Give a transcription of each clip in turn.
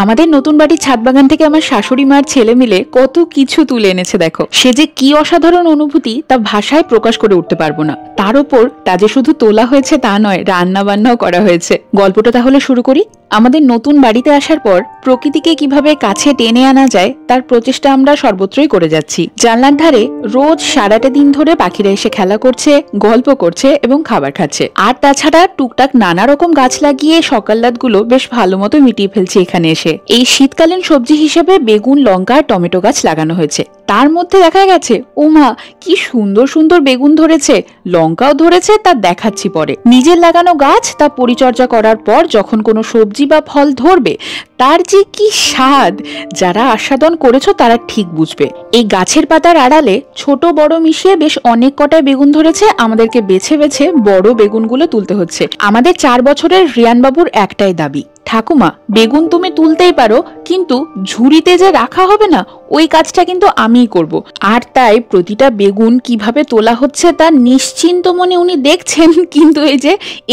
আমাদের নতুন বাড়ির ছাদ বাগান থেকে আমার শাশুড়ি মার ছেলে মিলে কত কিছু তুলে এনেছে দেখো। সে যে কি অসাধারণ অনুভূতি তা ভাষায় প্রকাশ করে উঠতে পারবো না। তার উপর তা যে শুধু তোলা হয়েছে তা নয়, রান্না বান্নাও করা হয়েছে। গল্পটা তাহলে শুরু করি। আমাদের নতুন বাড়িতে আসার পর প্রকৃতিকে কিভাবে কাছে টেনে আনা যায় তার প্রচেষ্টা আমরা সর্বত্রই করে যাচ্ছি। জানলার ধারে রোজ সারাটা দিন ধরে পাখিরা এসে খেলা করছে, গল্প করছে এবং খাবার খাচ্ছে। আর তাছাড়া টুকটাক নানা রকম গাছ লাগিয়ে সকাল রাতগুলো বেশ ভালো মতো মিটিয়ে ফেলছি এখানে এসে। এই শীতকালীন সবজি হিসেবে বেগুন, লঙ্কা আর টমেটো গাছ লাগানো হয়েছে। তার মধ্যে দেখা গেছে ওমা কি সুন্দর সুন্দর বেগুন ধরেছে, লঙ্কাও ধরেছে, তা দেখাচ্ছি পরে। নিজের লাগানো গাছ তা পরিচর্যা করার পর যখন কোনো সবজি বা ফল ধরবে তার যে কি স্বাদ, যারা আস্বাদন করেছো তারা ঠিক বুঝবে। এই গাছের পাতার আড়ালে ছোট বড় মিশিয়ে বেশ অনেক কটায় বেগুন ধরেছে। আমাদেরকে বেছে বেছে বড় বেগুনগুলো তুলতে হচ্ছে। আমাদের 4 বছরের রিয়ান বাবুর একটাই দাবি, ঠাকুমা বেগুন তুমি তুলতেই পারো, কিন্তু ঝুড়িতে যে রাখা হবে না ওই কাজটা কিন্তু আমিই করব। আর তাই প্রতিটা বেগুন কিভাবে তোলা হচ্ছে তা নিশ্চিন্ত মনে উনি দেখছেন, কিন্তু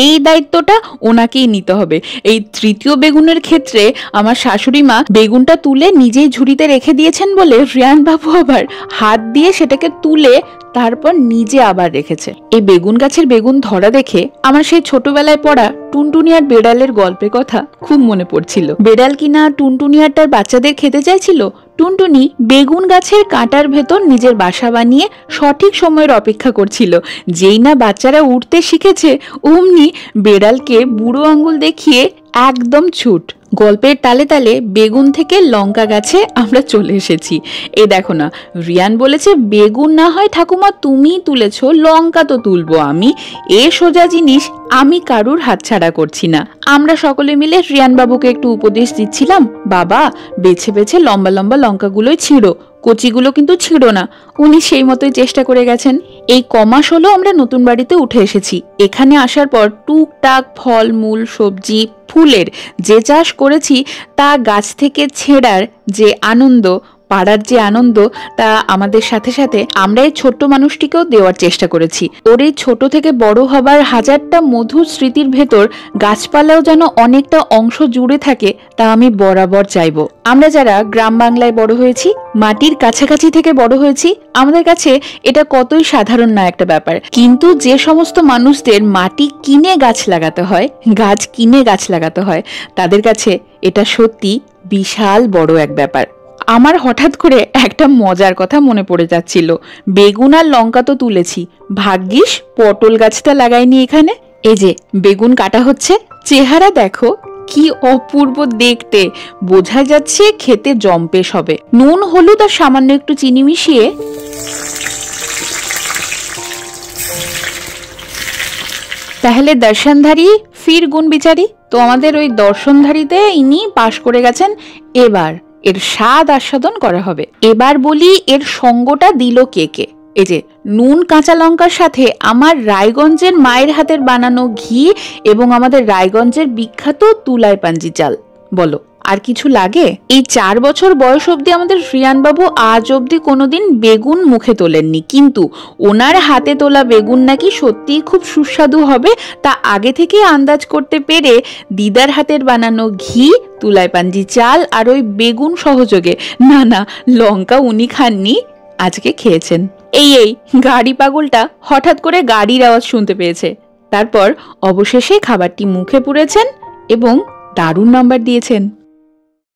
এই দায়িত্বটা ওনাকেই নিতে হবে। এই তৃতীয় বেগুনের ক্ষেত্রে আমার শাশুড়ি মা বেগুনটা তুলে নিজেই ঝুড়িতে রেখে দিয়েছেন বলে রিয়ান বাবু আবার হাত দিয়ে সেটাকে তুলে তারপর নিজে আবার রেখেছে। এই বেগুন গাছের বেগুন ধরা দেখে আমার সেই ছোটবেলায় পড়া টুনটুনি আর বেড়ালের গল্পের কথা খুব মনে পড়ছিল। বেড়াল কিনা টুনটুনি আর তার বাচ্চাদের খেতে চাইছিল। টুনটুনি বেগুন গাছের কাঁটার ভেতর নিজের বাসা বানিয়ে সঠিক সময়ের অপেক্ষা করছিল। যেই না বাচ্চারা উঠতে শিখেছে অমনি বেড়ালকে বুড়ো আঙ্গুল দেখিয়ে একদম ছুট। গল্পের তালে তালে বেগুন থেকে লঙ্কা গাছে আমরা চলে এসেছি। এই দেখো না, রিয়ান বলেছে বেগুন না হয় ঠাকুমা তুমিই তুলেছ, লঙ্কা তো তুলবো আমি। এ সোজা জিনিস আমি কারুর হাতছাড়া করছি না। আমরা সকলে মিলে রিয়ান বাবুকে একটু উপদেশ দিচ্ছিলাম, বাবা বেছে বেছে লম্বা লম্বা লঙ্কাগুলোই ছিঁড়ো, কচিগুলো কিন্তু ছিঁড়ো না। উনি সেই মতোই চেষ্টা করে গেছেন। এই কমাস হলো আমরা নতুন বাড়িতে উঠে এসেছি। এখানে আসার পর টুকটাক ফল মূল সবজি ফুলের যে চাষ করেছি তা গাছ থেকে ছেঁড়ার যে আনন্দ, পাড়ার যে আনন্দ, তা আমাদের সাথে সাথে আমরা এই ছোট্ট মানুষটিকেও দেওয়ার চেষ্টা করেছি। ওর এই ছোট থেকে বড় হবার হাজারটা মধুর স্মৃতির ভেতর গাছপালাও যেন অনেকটা অংশ জুড়ে থাকে, তা আমি বরাবর চাইবো। আমরা যারা গ্রাম বাংলায় বড় হয়েছি, মাটির কাছাকাছি থেকে বড় হয়েছি, আমাদের কাছে এটা কতই সাধারণ না একটা ব্যাপার। কিন্তু যে সমস্ত মানুষদের মাটি কিনে গাছ লাগাতে হয়, গাছ কিনে গাছ লাগাতে হয়, তাদের কাছে এটা সত্যি বিশাল বড় এক ব্যাপার। আমার হঠাৎ করে একটা মজার কথা মনে পড়ে যাচ্ছিল। বেগুন আর লঙ্কা তো তুলেছি, ভাগ্যিস পটল গাছটা লাগাইনি এখানে। এই যে বেগুন কাটা হচ্ছে, চেহারা দেখো কি অপূর্ব দেখতে, বোঝা যাচ্ছে খেতে জম্পেশ হবে। নুন হলুদ আর সামান্য একটু চিনি মিশিয়ে তাহলে দর্শনধারী ফির গুণ বিচারি। তো আমাদের ওই দর্শনধারীতে ইনি পাশ করে গেছেন। এবার এর স্বাদ আস্বাদন করা হবে। এবার বলি এর সঙ্গটা দিল কে কে। এই যে নুন কাঁচা লঙ্কার সাথে আমার রায়গঞ্জের মায়ের হাতের বানানো ঘি এবং আমাদের রায়গঞ্জের বিখ্যাত তুলাই পাঞ্জি চাল। বলো আর কিছু লাগে? এই 4 বছর বয়স অবধি আমাদের রিয়ান বাবু আজ অবধি কোনোদিন বেগুন মুখে তোলেননি, কিন্তু ওনার হাতে তোলা বেগুন নাকি সত্যিই খুব সুস্বাদু হবে তা আগে থেকে আন্দাজ করতে পেরে দিদার হাতের বানানো ঘি, তুলাই পাঞ্জি চাল আর ওই বেগুন সহযোগে, না লঙ্কা উনি খাননি, আজকে খেয়েছেন। এই গাড়ি পাগলটা হঠাৎ করে গাড়ির আওয়াজ শুনতে পেয়েছে। তারপর অবশেষে খাবারটি মুখে পুরেছেন এবং দারুণ নাম্বার দিয়েছেন।